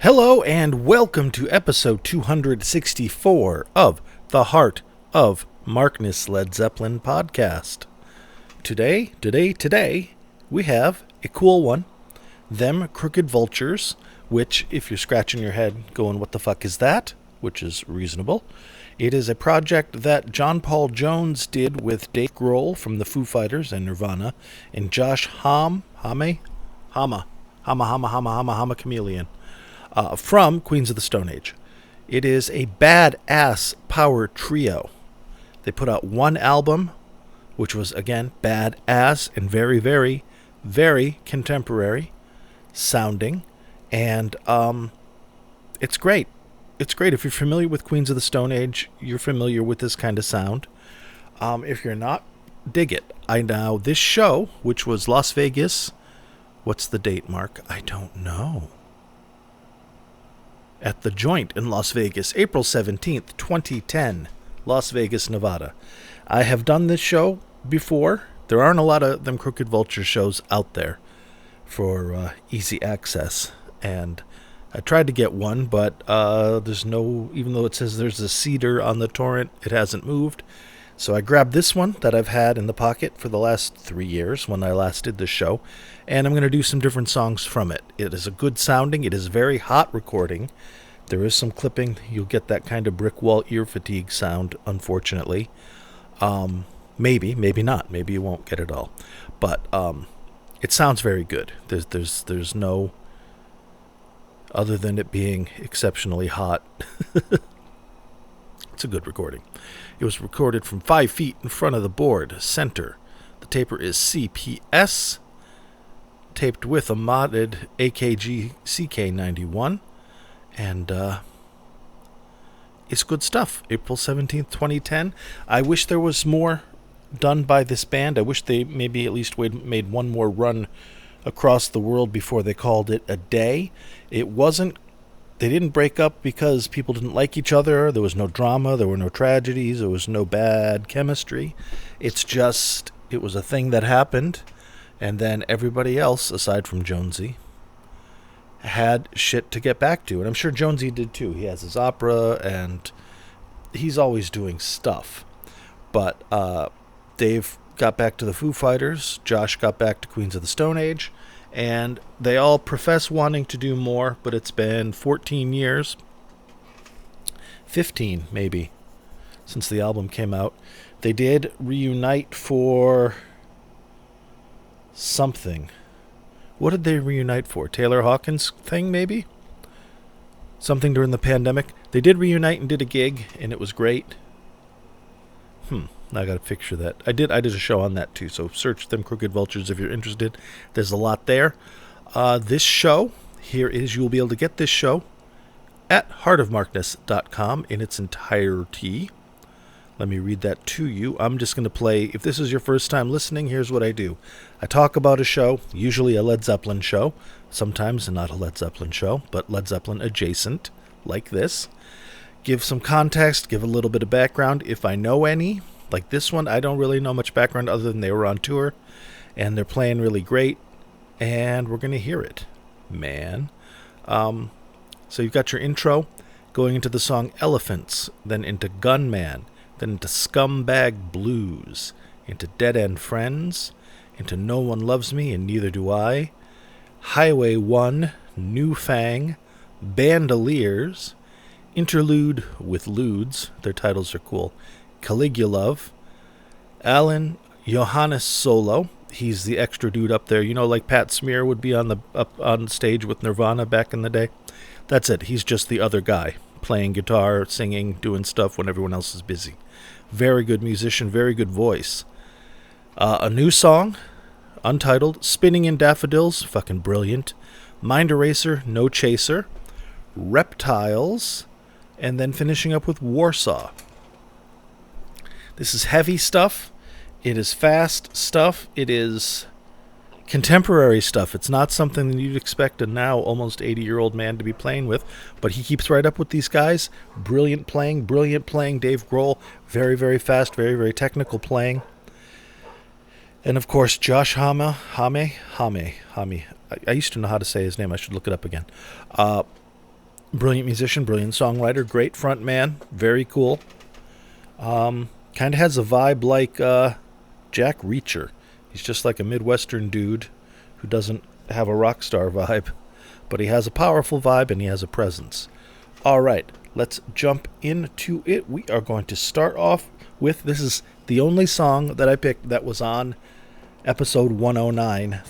Hello and welcome to episode 264 of the Heart of Markness Led Zeppelin podcast. Today, we have a cool one. Them Crooked Vultures, which, if you're scratching your head going, what the fuck is that? Which is reasonable. It is a project that John Paul Jones did with Dave Grohl from the Foo Fighters and Nirvana, and Josh Homme, Chameleon, from Queens of the Stone Age. It is a badass power trio. They put out one album, which was, again, badass and very, very, very contemporary sounding, and it's great. It's great. If you're familiar with Queens of the Stone Age, you're familiar with this kind of sound. If you're not, dig it. This show, which was Las Vegas, what's the date, Mark? I don't know. At the Joint in Las Vegas, April 17th, 2010, Las Vegas, Nevada. I have done this show before. There aren't a lot of them Crooked Vulture shows out there for easy access, and I tried to get one, but there's no, even though it says there's a cedar on the torrent, it hasn't moved. So I grabbed this one that I've had in the pocket for the last 3 years when I last did this show, and I'm going to do some different songs from it. It is a good sounding. It is very hot recording. There is some clipping. You'll get that kind of brick wall ear fatigue sound, unfortunately. Maybe not. Maybe you won't get it all. But it sounds very good. There's no, other than it being exceptionally hot. It's a good recording. It was recorded from 5 feet in front of the board, center. The taper is CPS, taped with a modded AKG CK91, and it's good stuff. April 17th, 2010. I wish there was more done by this band. I wish they maybe at least made one more run across the world before they called it a day. They didn't break up because people didn't like each other. There was no drama. There were no tragedies. There was no bad chemistry. It's just, it was a thing that happened. And then everybody else, aside from Jonesy, had shit to get back to. And I'm sure Jonesy did too. He has his opera and he's always doing stuff. But Dave got back to the Foo Fighters. Josh got back to Queens of the Stone Age. And they all profess wanting to do more, but it's been 14 years, 15 maybe, since the album came out. They did reunite for something. What did they reunite for? Taylor Hawkins thing, maybe? Something during the pandemic. They did reunite and did a gig, and it was great. I got to picture that. I did a show on that too, so search them Crooked Vultures if you're interested. There's a lot there. This show, here is, you will be able to get this show at heartofmarkness.com in its entirety. Let me read that to you. I'm just going to play, if this is your first time listening, here's what I do. I talk about a show, usually a Led Zeppelin show, sometimes not a Led Zeppelin show, but Led Zeppelin adjacent, like this. Give some context, give a little bit of background, if I know any. Like this one, I don't really know much background other than they were on tour, and they're playing really great, and we're going to hear it, man. So you've got your intro, going into the song Elephants, then into Gunman, then into Scumbag Blues, into Dead End Friends, into No One Loves Me and Neither Do I, Highway 1, New Fang, Bandoliers, Interlude with Ludes, their titles are cool, Caligulove, Alan Johannes Solo, he's the extra dude up there, like Pat Smear would be up on stage with Nirvana back in the day. That's it, he's just the other guy, playing guitar, singing, doing stuff when everyone else is busy. Very good musician, very good voice. A new song, untitled, Spinning in Daffodils, fucking brilliant. Mind Eraser, No Chaser, Reptiles, and then finishing up with Warsaw. This is heavy stuff. It is fast stuff. It is contemporary stuff. It's not something that you'd expect a now almost 80-year-old man to be playing with, but he keeps right up with these guys. Brilliant playing. Dave Grohl, very, very fast, very, very technical playing. And of course, Josh Homme. I used to know how to say his name. I should look it up again. Brilliant musician, brilliant songwriter, great front man, very cool. Kind of has a vibe like Jack Reacher. He's just like a Midwestern dude who doesn't have a rock star vibe, but he has a powerful vibe and he has a presence. All right, let's jump into it. We are going to start off with, this is the only song that I picked that was on episode 109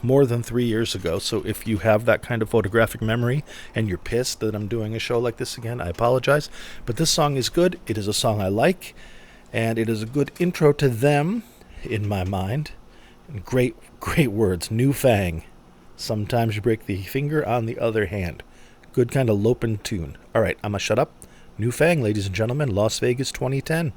more than 3 years ago. So if you have that kind of photographic memory and you're pissed that I'm doing a show like this again, I apologize. But this song is good. It is a song I like, and it is a good intro to them in my mind. And great words. New Fang. Sometimes you break the finger on the other hand. Good kind of lopin' tune. All right, I'm going to shut up. New Fang, ladies and gentlemen, Las Vegas 2010.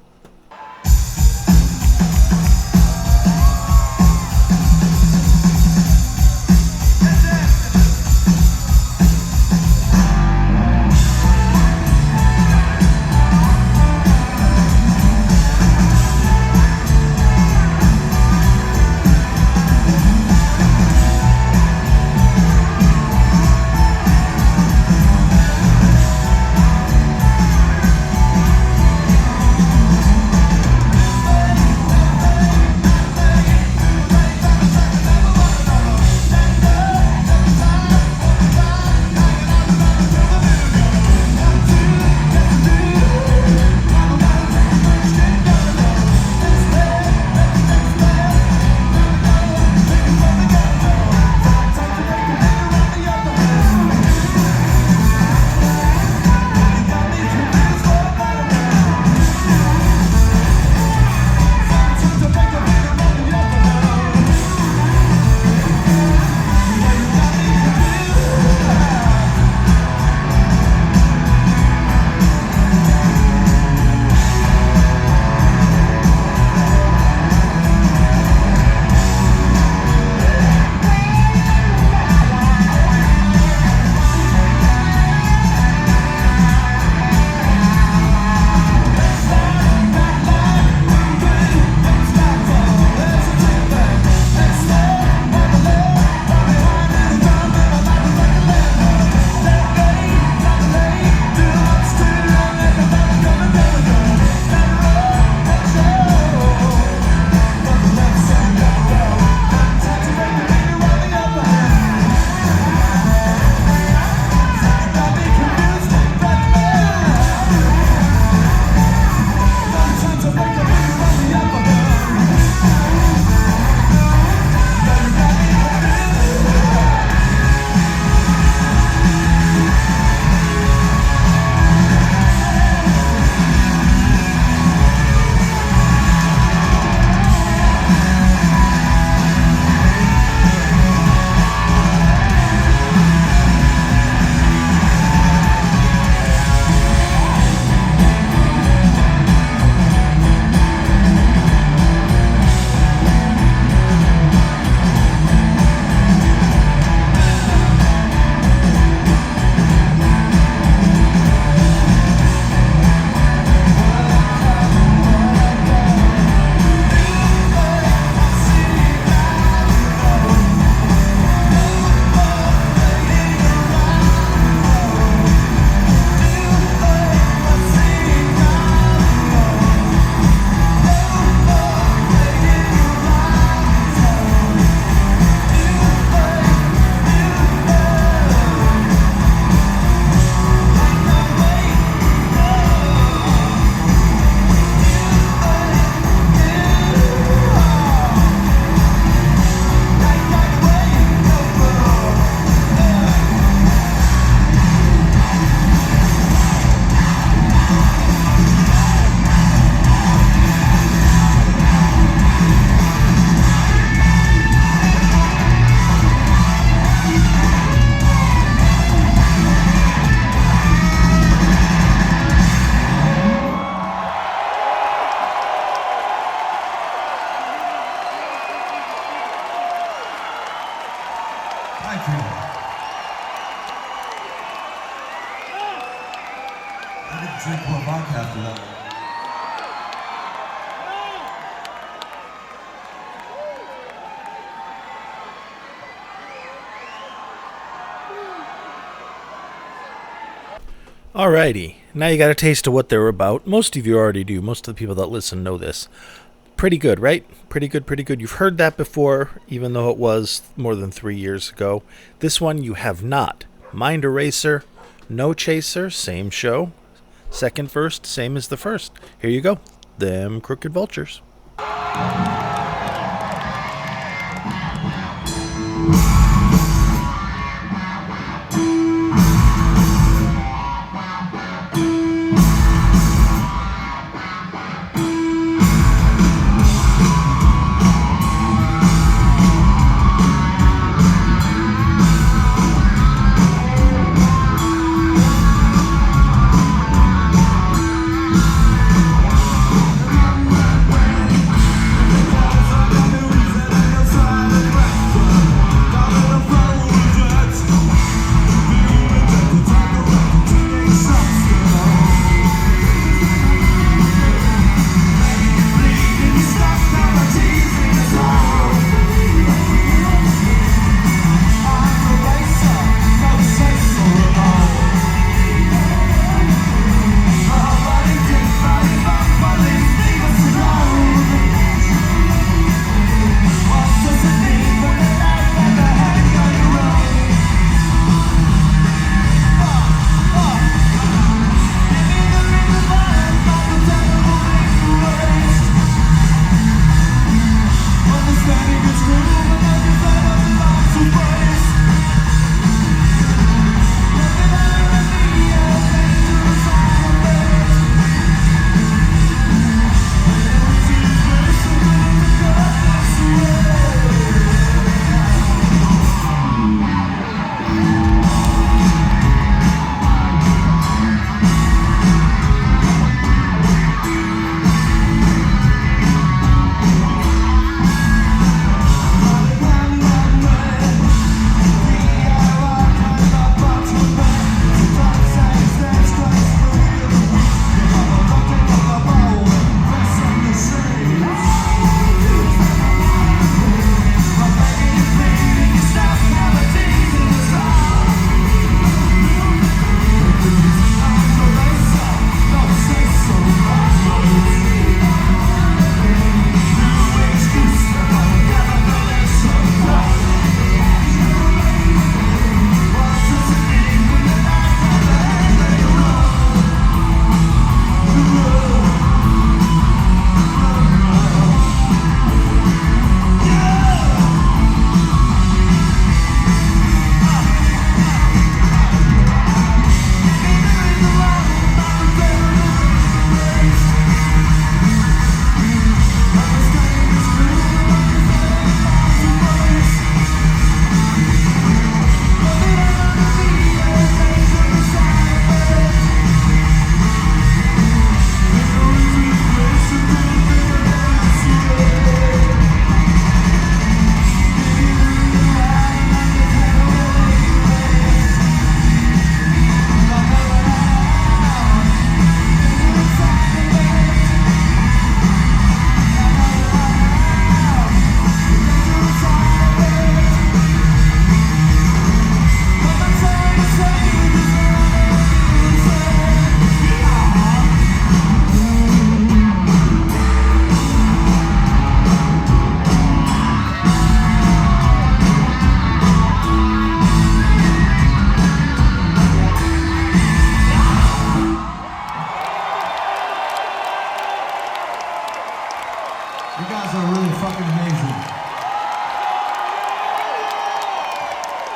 Thank you. I didn't drink more vodka after that. Alrighty, now you got a taste of what they're about. Most of you already do. Most of the people that listen know this. Pretty good, right? Pretty good, pretty good. You've heard that before, even though it was more than 3 years ago. This one you have not. Mind Eraser, No Chaser, same show. Second verse, same as the first. Here you go. Them Crooked Vultures.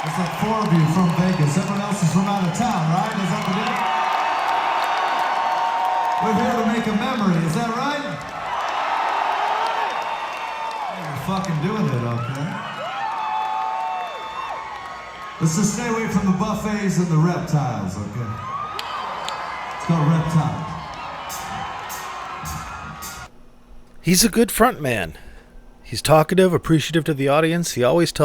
It's like 4 of you from Vegas. Everyone else is from out of town, right? Is that the deal? We're here to make a memory. Is that right? Yeah, you're fucking doing it, okay? Let's just stay away from the buffets and the reptiles, okay? It's called Reptile. He's a good front man. He's talkative, appreciative to the audience. He almost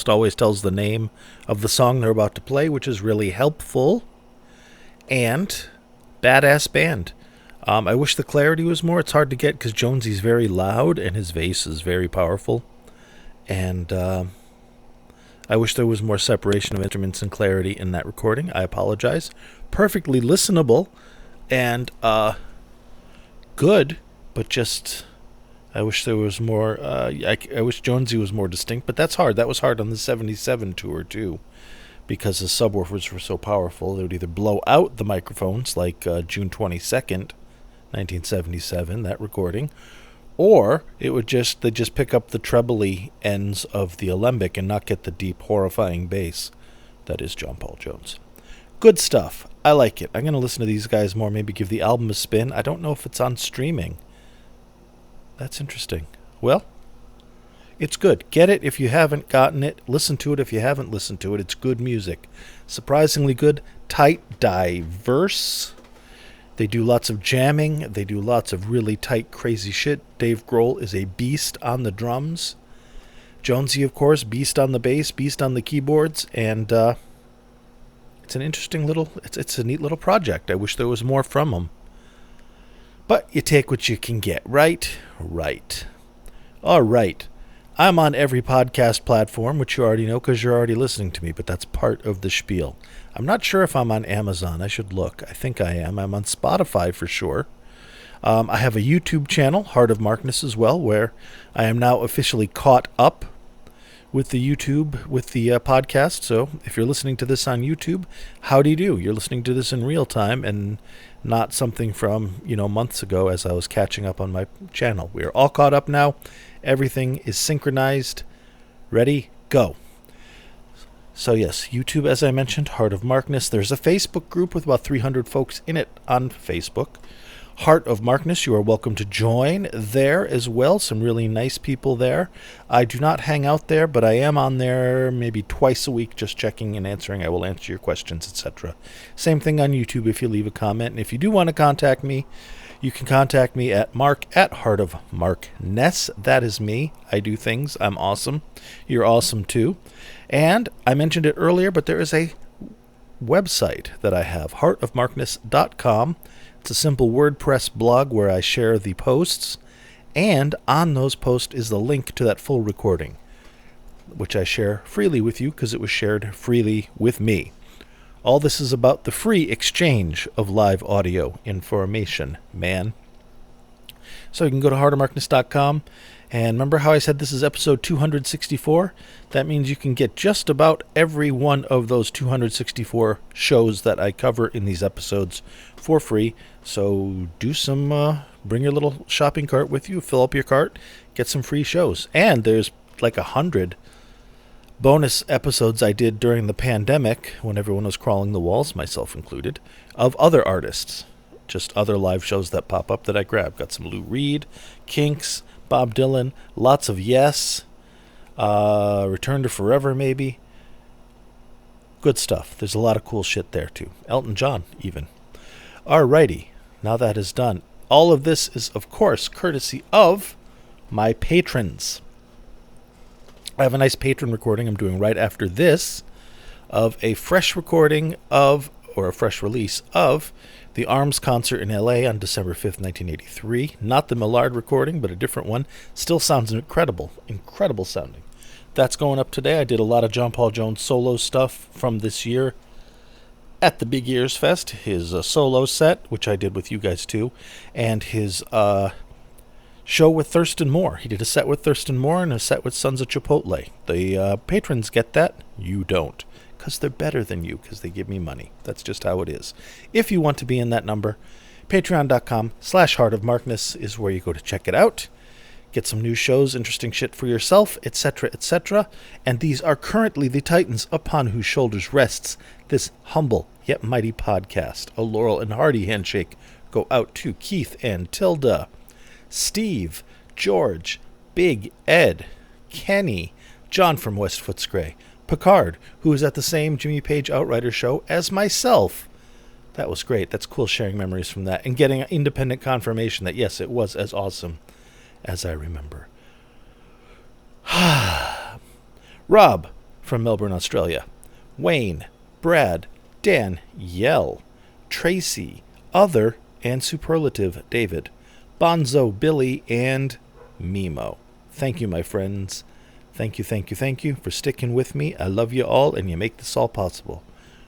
always tells the name of the song they're about to play, which is really helpful. And badass band. I wish the clarity was more. It's hard to get because Jonesy's very loud and his bass is very powerful. And I wish there was more separation of instruments and clarity in that recording. I apologize. Perfectly listenable and good, but just I wish there was more. I wish Jonesy was more distinct, but that's hard. That was hard on the 77 tour, too, because the subwoofers were so powerful. They would either blow out the microphones, like June 22nd, 1977, that recording, or they'd just pick up the trebly ends of the alembic and not get the deep, horrifying bass that is John Paul Jones. Good stuff. I like it. I'm going to listen to these guys more, maybe give the album a spin. I don't know if it's on streaming. That's interesting. Well, it's good. Get it if you haven't gotten it. Listen to it if you haven't listened to it. It's good music. Surprisingly good, tight, diverse. They do lots of jamming. They do lots of really tight, crazy shit. Dave Grohl is a beast on the drums. Jonesy, of course, beast on the bass, beast on the keyboards, and it's an interesting it's a neat little project. I wish there was more from them. But you take what you can get, right? Right. All right. I'm on every podcast platform, which you already know because you're already listening to me, but that's part of the spiel. I'm not sure if I'm on Amazon. I should look. I think I am. I'm on Spotify for sure. I have a YouTube channel, Heart of Markness, as well, where I am now officially caught up with the podcast. So if you're listening to this on YouTube, how do you do? You're listening to this in real time and not something from, months ago as I was catching up on my channel. We are all caught up now. Everything is synchronized. Ready? Go. So yes, YouTube, as I mentioned, Heart of Markness. There's a Facebook group with about 300 folks in it on Facebook. Heart of Markness, you are welcome to join there as well. Some really nice people there. I do not hang out there, but I am on there maybe twice a week just checking and answering. I will answer your questions, etc. Same thing on YouTube if you leave a comment. And if you do want to contact me, you can contact me at mark@heartofmarkness. That is me. I do things. I'm awesome. You're awesome too. And I mentioned it earlier, but there is a website that I have, heartofmarkness.com. It's a simple WordPress blog where I share the posts, and on those posts is the link to that full recording, which I share freely with you because it was shared freely with me. All this is about the free exchange of live audio information, man. So you can go to heartofmarkness.com, and remember how I said this is episode 264? That means you can get just about every one of those 264 shows that I cover in these episodes for free. So do bring your little shopping cart with you, fill up your cart, get some free shows. And there's like 100 bonus episodes I did during the pandemic when everyone was crawling the walls, myself included, of other artists. Just other live shows that pop up that I grab. Got some Lou Reed, Kinks, Bob Dylan, lots of Yes, Return to Forever maybe. Good stuff. There's a lot of cool shit there too. Elton John even. Alrighty, now that is done. All of this is, of course, courtesy of my patrons. I have a nice patron recording I'm doing right after this of a fresh recording of, or a fresh release of, the Arms concert in LA on December 5th, 1983. Not the Millard recording, but a different one. Still sounds incredible. Incredible sounding. That's going up today. I did a lot of John Paul Jones solo stuff from this year at the Big Ears Fest. His solo set, which I did with you guys too, and his show with Thurston Moore. He did a set with Thurston Moore and a set with Sons of Chipotle. The patrons get that. You don't. Because they're better than you, because they give me money. That's just how it is. If you want to be in that number, patreon.com/heartofmarkness is where you go to check it out. Get some new shows, interesting shit for yourself, etc., etc. And these are currently the titans upon whose shoulders rests this humble yet mighty podcast. A Laurel and Hardy handshake go out to Keith and Tilda, Steve, George, Big Ed, Kenny, John from West Footscray, Picard, who is at the same Jimmy Page Outrider show as myself. That was great. That's cool sharing memories from that and getting independent confirmation that, yes, it was as awesome as I remember. Rob from Melbourne, Australia. Wayne, Brad, Dan, Yell, Tracy, Other, and Superlative David, Bonzo Billy, and Mimo. Thank you, my friends. Thank you, thank you, thank you for sticking with me. I love you all, and you make this all possible.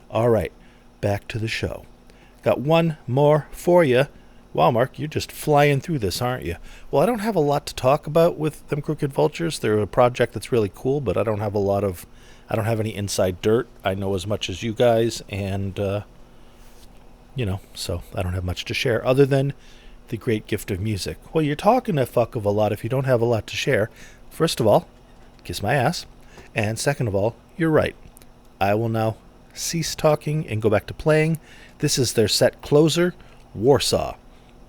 All right, back to the show. Got one more for you. Wow, Mark, you're just flying through this, aren't you? Well, I don't have a lot to talk about with them Crooked Vultures. They're a project that's really cool, but I don't have any inside dirt. I know as much as you guys, and, so I don't have much to share other than the great gift of music. Well, you're talking a fuck of a lot if you don't have a lot to share. First of all, kiss my ass. And second of all, you're right. I will now cease talking and go back to playing. This is their set closer, Warsaw.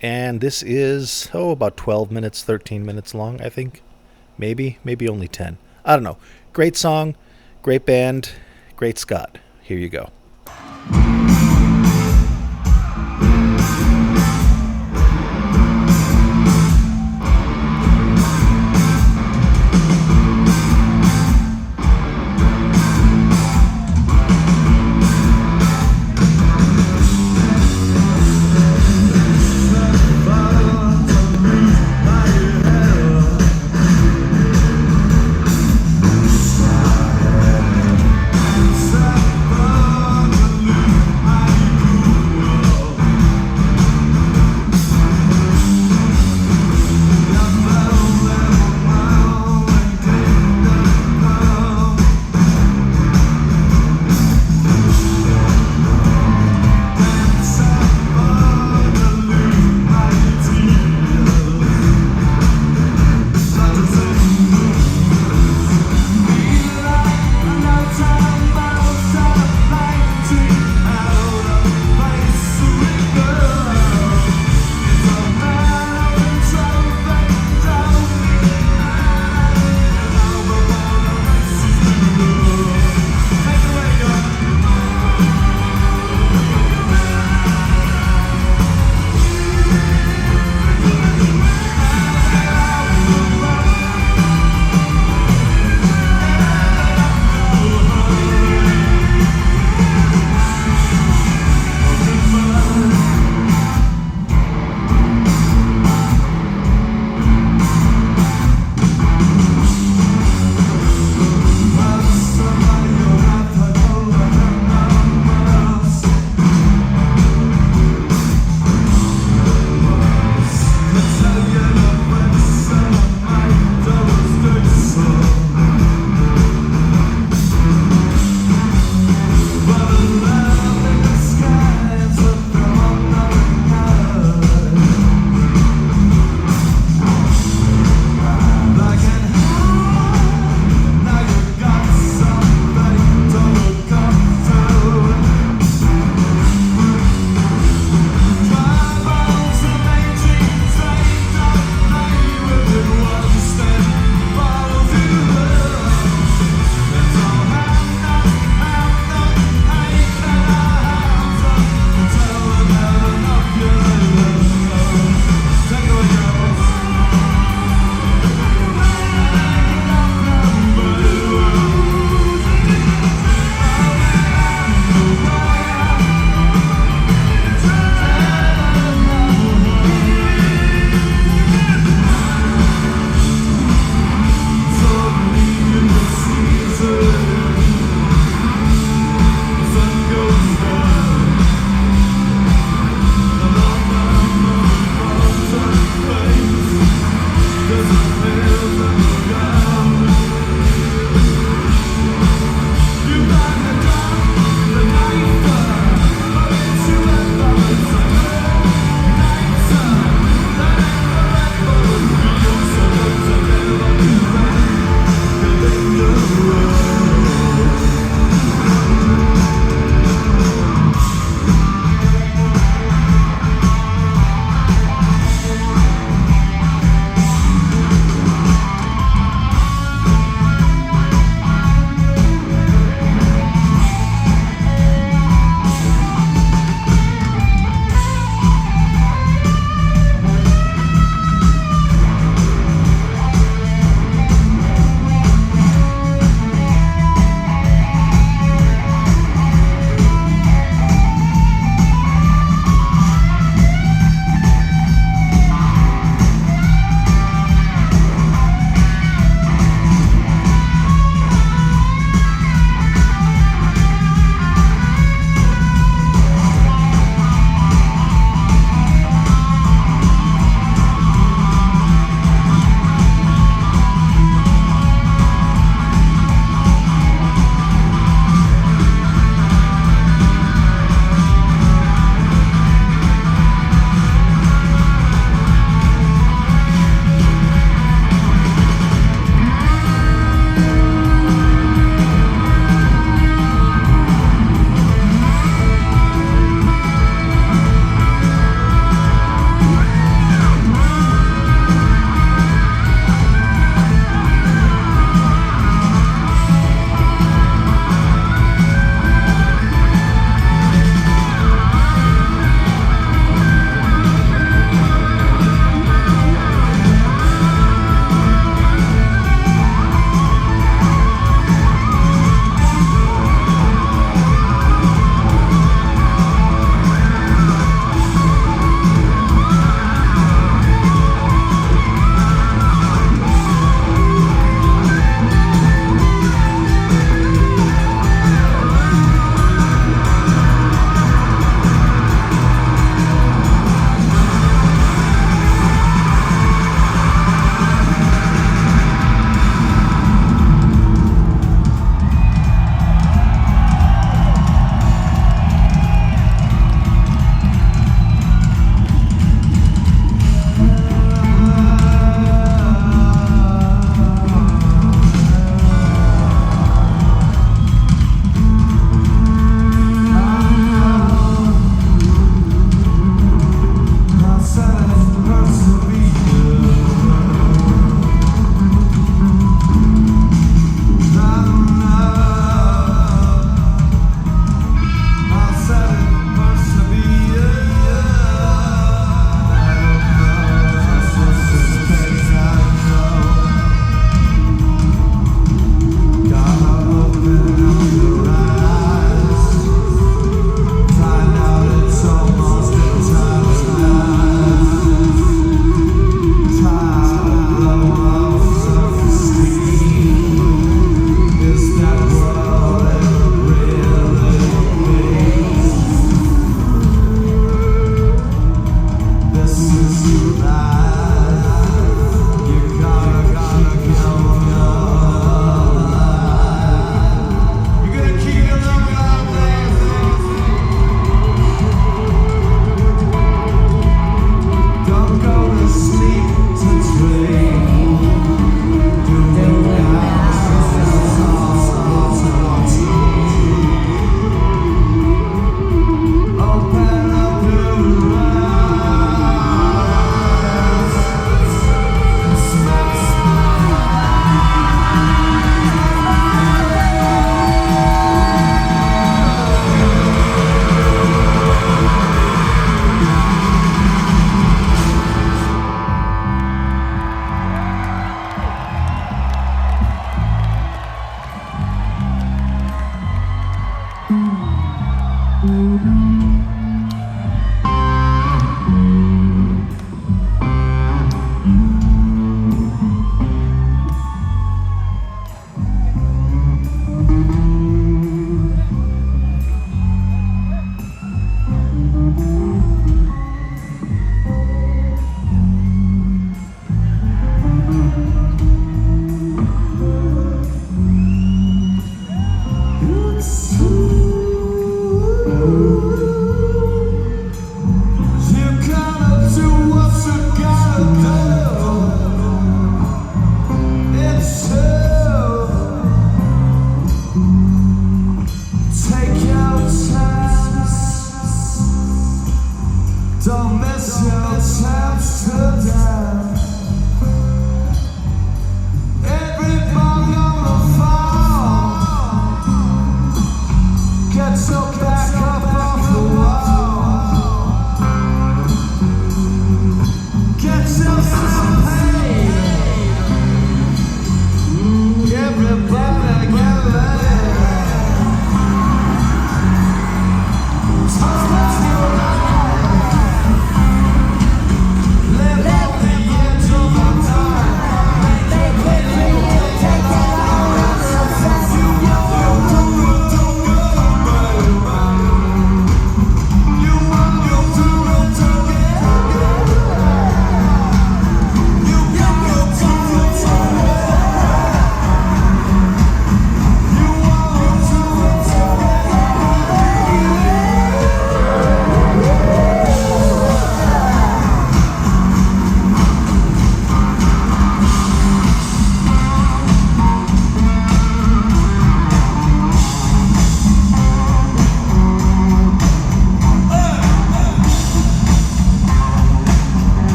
And this is, about 12 minutes, 13 minutes long, I think. Maybe only 10. I don't know. Great song, great band, great Scott. Here you go. Sacrifice.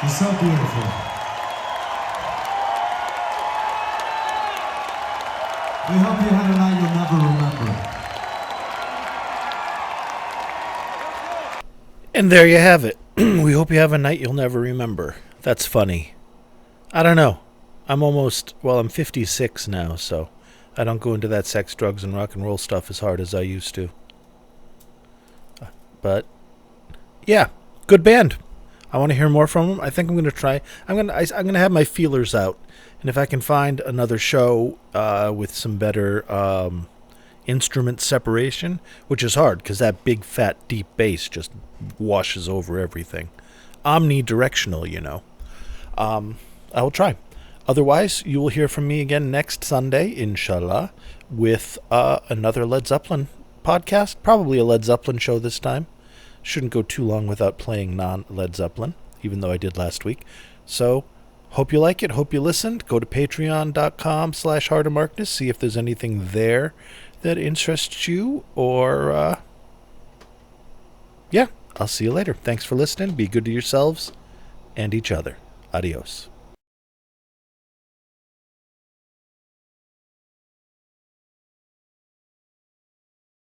It's so beautiful. We hope you had a night you'll never remember. And there you have it. We hope you have a night you'll never remember. That's funny. I don't know. I'm 56 now, so I don't go into that sex, drugs, and rock and roll stuff as hard as I used to. But, yeah, good band. I want to hear more from them. I think I'm going to try. I'm going to have my feelers out. And if I can find another show with some better instrument separation, which is hard because that big, fat, deep bass just washes over everything. Omnidirectional, you know. I will try. Otherwise, you will hear from me again next Sunday, inshallah, with another Led Zeppelin podcast. Probably a Led Zeppelin show this time. Shouldn't go too long without playing non-Led Zeppelin, even though I did last week. So, hope you like it. Hope you listened. Go to patreon.com/heartofmarkness. See if there's anything there that interests you. Or, yeah, I'll see you later. Thanks for listening. Be good to yourselves and each other. Adios.